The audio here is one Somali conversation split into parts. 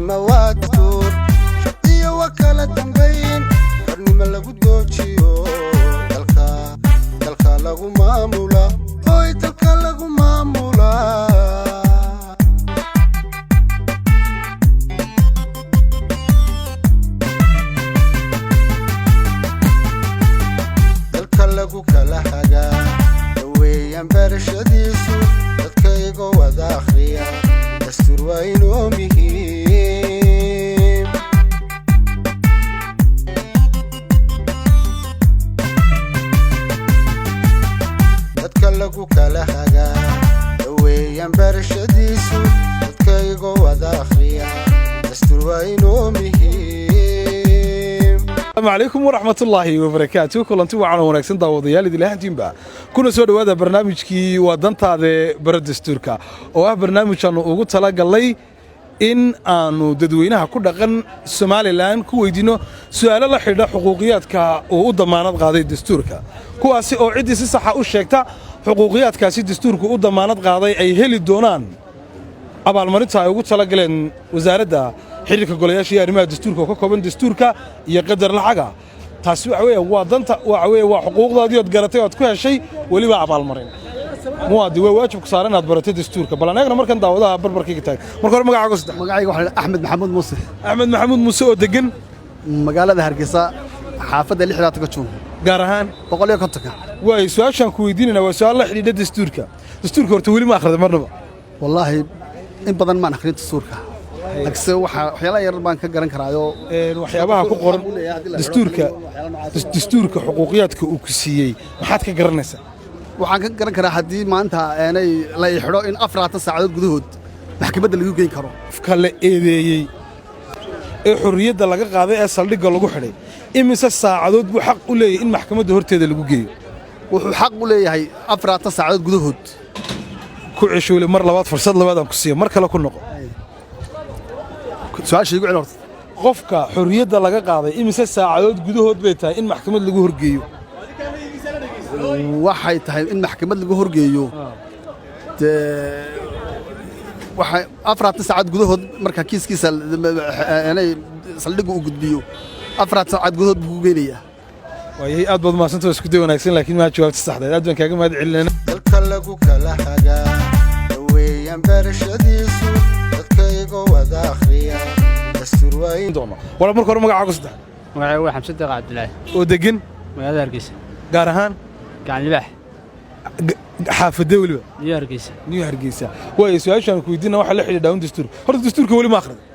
qarannimo waa dastuur sharciyo waa kala dambayn qarnimo lagu doojiyo dalka lagu maamula hoy dalka lagu maamula dalka lagu kala hagaa daweeyaan barashadiisu dadkayga wada akhriya dastuur waa inoo muhiim dadka lagu kala hagaa daweeyaan barashadiisu dadkayga wada akhriya dastuur waa inoo muhiim. السلام عليكم ورحمة الله وبركاته كلنتي وعنا ونكسن داوديال إذا لهنتين بقى كنا سود هذا برنامجكي ودنت هذا برد دستورك أو برنامج أنه وجود تلاقى لي إن أنو ددوينها كل دقن سومالي لان كويدينو سؤال الله حدا حقوقيات كا وضمانات قاضي دستورك كواسي أو عدي صحة وشكتا حقوقيات كاسي دستورك وضمانات قاضي أي هلي دونان أبا المريض وجود تلاقى لين وزارة xiriirka golayaasha arrimaha dastuurka oo ka kooban dastuurka iyo qadar lacaga taasi waxa weeye waa danta waxa weeye waa xuquuqdaadii oo garatay oo ku heshay waliba abaalmarin muwaadi way waajib ku saaran inaad baratay dastuurka bal anaagna markan daawadaha barbarkiga taag marka hore magacaaga saddex magacayga waxa Axmed Maxamuud Muuse oo degan magaalada Hargeysa xaafadda 6 Juun gaar ahaan 150 way su'aashan ku weydiinayna waa su'aal la xidhiidha dastuurka horta wali ma akhriday marnaba wallahi in badan ma akhrin dastuurka laakiin waxyaalaha yar baan ka garan karaayo waxyaabaha ku qoran dastuurka xuquuqiyaadka uu ku siiyay maxaad ka garanaysaa waxaan ka garan karaa haddii maanta aanay la xidho in 4 saacadood gudahood maxkamadda lagu geyn karo qofka la eedeeyay ee xurriyadda laga qaaday ee saldhigga lagu xidhay imise saacadood buu xaq u leeyahay in maxkamadda horteeda lagu geeyo wuxuu xaq u leeyahay 4 saacadood gudahood ku ceshoole mar labaad fursad labaad aan ku siiyo mar kale ku noqo su'aasha igu cilorta qofka xurriyadda laga qaaday imise saacadood gudahood bay tahay in maxkamad lagu horgeeyo waxay tahay in maxkamad lagu horgeeyo waxay 4 saacadood gudahood marka kiiskiisa aanay saldhigu u gudbiyo 4 saacadood gudahood buu geenayaa way aad baad maasantoo isku day wanaagsan laakiin ma jawaabta saxda aad baan kaaga mahad celinayna dalka lagu kala hagaa daweeyaan barashadiisu dadkayga wada akhriya dastuur waa in doono wala marka hore magacaaga saddex magacaygu waa Xamsad Deeq Cabdullaahi oo degan magaalada Hargeysa gaar ahaan gacan libaax xaafadda waliba New Hargeysa way su'aashan ku weydiina waxa la xidhiidha dastuurka horta dastuurka wali ma akhriday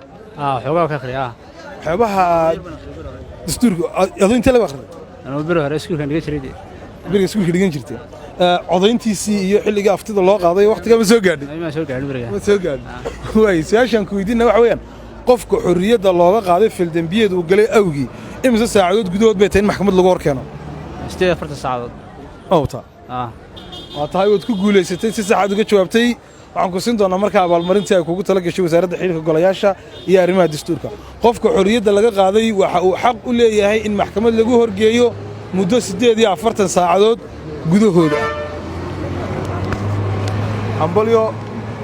xogaa ka akhriya waxyaabaha dastuurka adoo inta laga akhriday anuu biro hore iskuulka dhigan jirtay codayntiisii iyo xilliga aftida loo qaaday waqtiga ma soo gaadhay ma soo gaadhay way su'aashan ku weydiina waxa weeyaan qofka xurriyadda looga qaaday fildambiyeed uu galay awgi imise saacadood gudahood bay tahay in maxkamad lagu hor keeno 48 saacadood waa tahay waad ku guulaysatay si saxaad uga jawaabtay waxaan ku siin doonaa markaa abaalmarintii ay kugu tala gashay wasaaradda xiriirka golayaasha iyo arrimaha dastuurka qofka xurriyadda laga qaaday waxa uu xaq u leeyahay in maxkamad lagu horgeeyo muddo 48 saacadood gudahooda hambalyo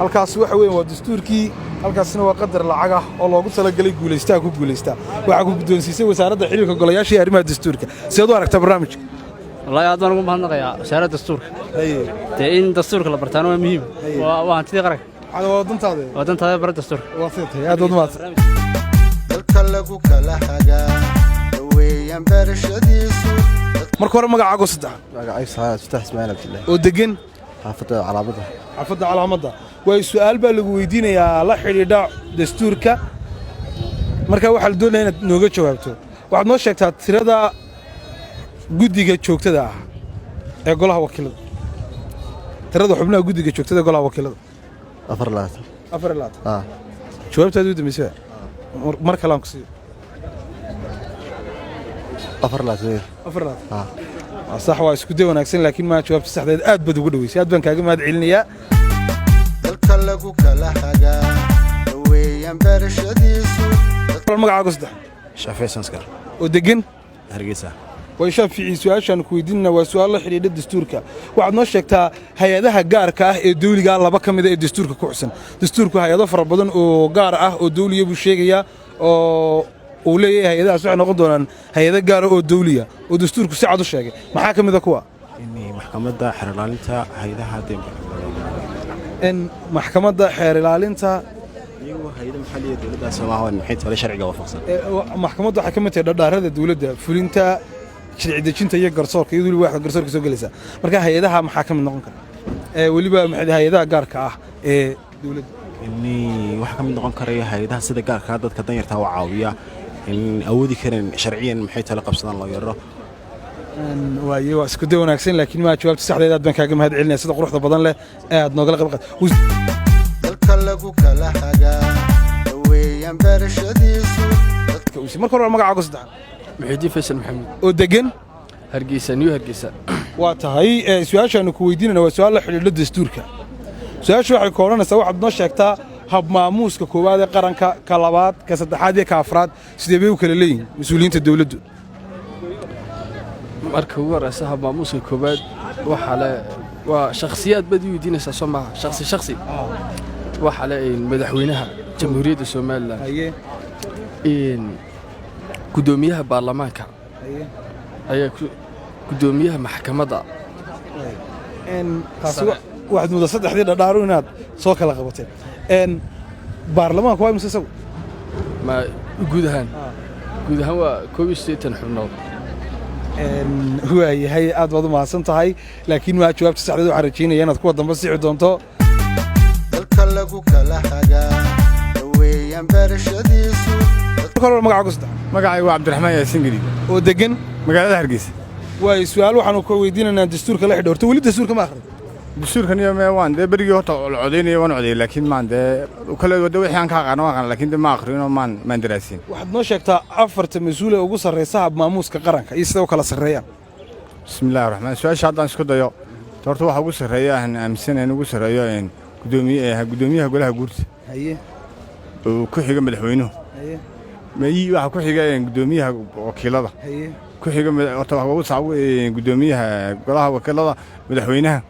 halkaas waxa weyn waa dastuurkii halkaasna waa qadar lacag ah oo loogu talagalay guulaystaa ku guulaystaa waxa ku guddoonsiisay wasaaradda xiriirka golayaasha iyo arrimaha dastuurka sidaad u aragtaa barnaamijka wallahi aad baan ugu mahadnaqayaa wasaaradda dastuurka in dastuurka la bartaana waa muhiim waa hantidii qaranka waa dantaada barada dastuurka aad baad mahadsan dalka lagu kala hagaa daweeyaan barashadiisu marka hore magacaaga saddex magacayga Fattax Ismaaciil Cabdullaahi oo degan xaafadda calaamadda way su'aal baa lagu weydiinayaa la xidhiidha dastuurka marka waxa la doonayaa inaad nooga jawaabto waxaad noo sheegtaa tirada guddiga joogtada ah ee golaha wakiilada tirada xubnaha guddiga joogtada ee golaha wakiilada 4 jawaabtaadu u dambeysay mar kale aan ku siiyo 4 صح waa isku day wanaagsan laakiin ma jawaabta saxdeed aad bad ugu dhaweysay aad baan kaaga mahad celinayaa dalka lagu kala hagaa daweeyaan barashadiisu magacaaga saddex Shafii Sanskar oo degan Hargeysa way shaafici su'aashan ku weydiinna waa su'aal la xiriira dastuurka waxaad noo sheegtaa hay'adaha gaarka ah ee dawliga laba ka mid ah ee dastuurka ku xusan dastuurku hay'ado fara badan oo gaar ah oo dawliga buu sheegaya oo uu leeyahay hay'adahaas waxay noqon doonaan hay'ado gaar ah oo dawliga oo dastuurku si cad u sheegay maxaa ka mid ah kuwa maxkamadda xeer ilaalinta hay'adaha maxkamadda xeer ilaalinta iyagu hay'adaha maxalliga dawladda Soomaaliya maxay tahay sharciga waafaqsan maxkamaddu waxay ka mid tahay dhaqaarada dawladda fulinta sharci dejinta iyo garsoorka iyo waliba waxa garsoorka soo galaysa marka hay'adaha maxaa ka mid noqon kara waliba hay'adaha gaarka ah ee dawladda waxa ka mid noqon kara hay'adaha sida gaarka ah dadka danyarta oo caawiya in awoodi kareen sharciyan maxay tahay qabsadaan loo yaro waayo waa isku day wanaagsan laakiin ma jawaabta saxdeed aad baan kaaga mahad celinaya sida quruxda badan leh ee aad nooga qayb qaadato dalka lagu kala hagaa weeyaan barashadiisu dadka uu markii hore magacaaga saddexan محيدي فيصل محمد oo degan هرقيسة نيو هرقيسة waa tahay su'aashaanu ku weydiinayna waa su'aal la xiriira dastuurka su'aashu waxay kooranaysaa waxaad noo sheegtaa hab maamuuska koowaad ee qaranka ka labaad ka saddexaad iyo ka afraad sidee bay u kala leeyihiin mas'uuliyiinta dawladdu marka ugu horeysa hab maamuuska koowaad waxa le waa shakhsiyaad bad u diinaysa Soomaha shakhsi waxa le madaxweynaha jamhuuriyadda Soomaaliland in gudoomiyaha baarlamaanka ayaa gudoomiyaha maxkamadda waxaad muddo saddexdii dhadhaaro inaad soo kala qabateen baarlamaanku waa imse isagu ma guud ahaan waa 81 xubnood waayahay aad baad u mahadsan tahay laakiin waa jawaabta saxdeed waxaan rajaynayaa inaad kuwa dambe sii doonto dalka lagu kala hagaa weeyaan barashadiisu magacaagu saddex magacaygu waa cabdiraxmaan yaasiin gariib oo degan magaalada hargeysa waay su'aal waxaanu ka weydiinaynaa dastuurka la xidhoorto weli dastuurka ma akhrin dastuurkan iyo waan dee berigii horta codeynaya waan codeeyay laakiin maan dee kale wada wixii aan ka aqaan waan aqaan laakiin ma akhrino maan daraasin waxaad noo sheegtaa afarta mas'uul ee ugu sarreysa hab maamuuska qaranka iyo sida u kala sarreeyaan bismillaahi raxmaan su'aasha haddaan isku dayo horta waxa ugu sarreeya aan aaminsan in ugu sarreeyo gudoomiyaha golaha guurta haye oo ku xiga madaxweynuhu haye mayi waxa ku xiga gudoomiyaha wakiilada haye ku xiga horta waxa ugu saabu gudoomiyaha golaha wakiilada madaxweynaha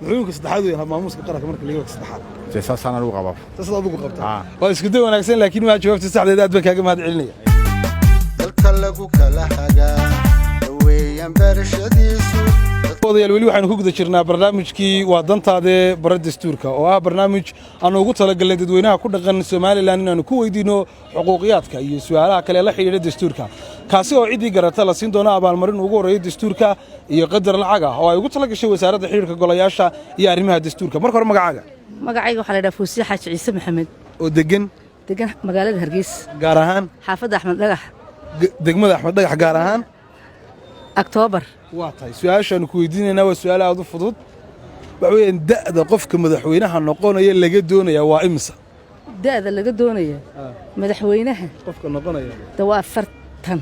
muxuunka saddexaad weeyaan hab maamuuska qaranka marka laga wada saddexaad saasaan ugu qabaa saasad adigu qabtaa waa isku day wanaagsan laakiin waa jawaabta saxdeed aad baan kaaga mahad celinaya dalka lagu kala hagaa weeyaan barashadiisu odayaal weli waxaanu ku guda jirnaa barnaamijkii waa dantaade bara dastuurka oo ah barnaamij aanu ugu talagalnay dadweynaha ku dhaqan Soomaaliland inaanu ku weydiino xuquuqiyaadka iyo su'aalaha kale la xiriira dastuurka kaasi oo cidii garata la siin doono abaalmarin ugu horeeya dastuurka iyo qadar lacag ah oo ay ugu talagashay wasaaradda xiriirka golayaasha iyo arrimaha dastuurka marka hore magacaaga waxa la yiraahdaa Fuusiya Xaaji Ciise Maxamed oo degan magaalada Hargeysa gaar ahaan xaafadda Axmed Dhagax degmada Axmed Dhagax gaar ahaan October waa tahay su'aashaanu ku weydiinaynaa waa su'aal aad u fudud waxa weeyaan da'da qofka madaxweynaha noqonaya laga doonaya waa imisa da'da laga doonaya madaxweynaha qofka noqonaya waa 40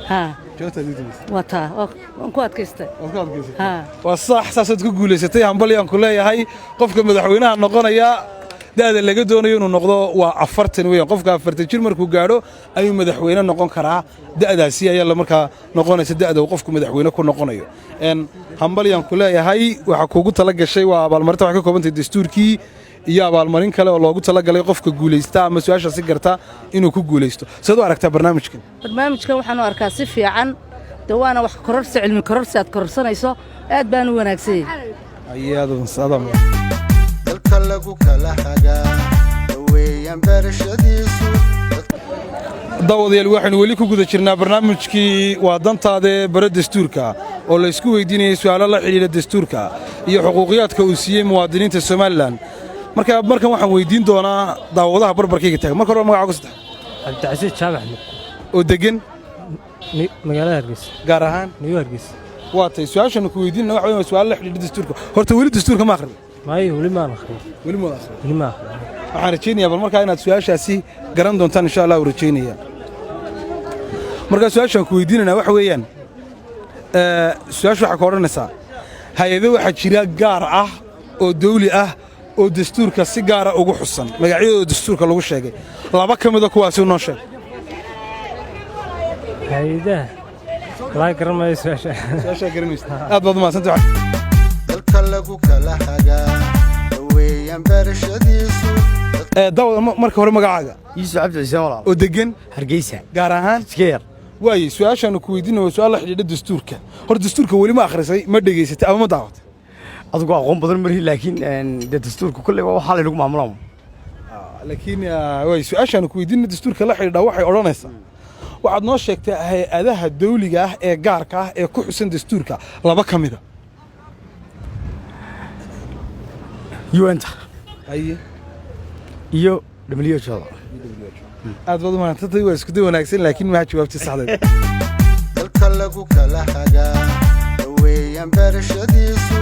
ها وتا وانكواد كيستا ها وصح ساسد ku guuleysatay hambalyan ku leeyahay qofka madaxweynaha noqonaya daada laga doonayo inuu noqdo waa 40 weeyaan qofka 40 jir markuu gaaro ayuu madaxweyne noqon karaa daadaasi ayaa la markaa noqonaysa daada uu qofku madaxweyne ku noqonayo hambalyan ku leeyahay waxa kuugu tala gashay waa abaalmarinta wax ka koobantay dastuurkii iyo abaalmarin kale oo loogu talagalay qofka guuleysta ama su'aasha si garta inuu ku guuleysto sidoo aragtaa barnaamijkan waxaan u arkaa si fiican dawaana wax kororsi cilmi kororsi aad kororsanayso aad baan u wanaagsan ayaadu sadam dalka lagu kala hagaa weeyaan barashadiisu dawadayaal waxaanu weli ku guda jirnaa barnaamijkii waa dantaade bara dastuurka oo la isku weydiinayay su'aalo la xiriira dastuurka iyo xuquuqiyaadka uu siiyey muwaadiniinta Soomaaliland markan waxaan weydiin doonaa daawadaha barbarkayga taagan marka hore magacaagu saddex Cabdicasiis Jaabax oo degan magaalada Hargeysa gaar ahaan New Hargeysa waa tay su'aashan ku weydiinayna waxa weeye su'aal la xiriira dastuurka horta weli dastuurka ma akhrin weli ma akhrin waxaan rajaynayaa bal markaa inaad su'aashaasi garan doontaan insha Allah rajaynayaa marka su'aashan ku weydiinayna waxa weeyaan su'aashu waxa ka oranaysaa hay'ado waxa jira gaar ah oo dawli ah oo dastuurka si gaar ah ugu xusan magacyadooda dastuurka lagu sheegay laba kamid ah kuwaas oo noo sheeg hay'adaha لا كرم أي سؤال su-aashaa garanaysa aad baad umahadsantahay dalka lagu kala hagaa weeyaan barashadiisu daawada marka hore magacaaga yuusuf cabdi xuseen walaal oo degan hargeysa gaar ahaan iskeer waaye su-aashaanu ku weydiinaya waa su-aal la xidhiidha dastuurka hor dastuurka weli ma akhrisay ma dhegaysatay ama ma daawatay adigu aqoon badan marhi laakiin dee dastuurka kulley waa waxaa laynagu maamulaa laakiin waaye su-aashaanu ku weydiinaya dastuurka la xidhiidha waxay odhanaysaa waxaad noo sheegtay hay-adaha dawliga ah ee gaarka ah ee ku xusan dastuurka laba ka mida un-ta iyo WHO aad baad umahadsantahay waa isku day wanaagsan laakiin maha jawaabtii saxdeed dalka lagu kala hagaa weeyaan barashadiisu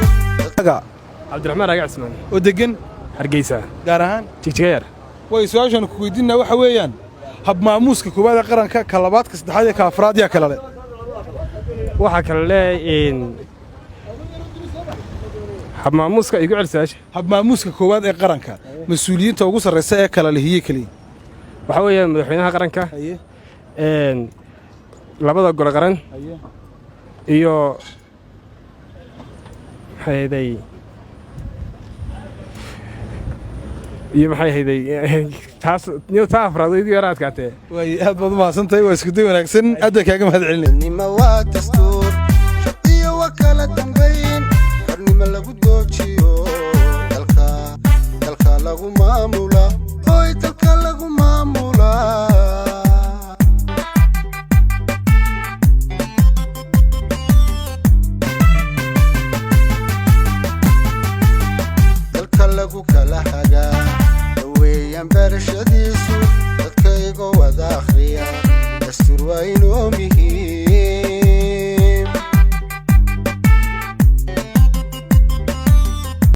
cabdiraxmaan agac ismaan oo degan hargeysa gaar ahaan jigjigayaar way su-aashaanu ku weydiinaa waxa weeyaan hab maamuuska koowaad ee qaranka ka labaad ka saddexaad iyo ka afraad yaa kala leh waxaa kale leeyahay hab maamuuska igu celisaasha hab maamuuska koowaad ee qaranka mas-uuliyiinta ugu sarreysa ee kala lehiyey keliya waxaa weeyaan madaxweynaha qaranka labada gole qaran iyo maxay hayday taa afraad idii yara adkaatee way aad baad umahadsantahay waa isku day wanaagsan aadda kaaga mahad celinay nima waa dastuur iyo waa kala dambayn xornimo lagu doojiyo dalka lagu maamula hoy dalka lagu maamula dalka lagu kala hagaa weeyaan barashadiisu dadkaygo wada akhriya dastuur waa inoo muhiim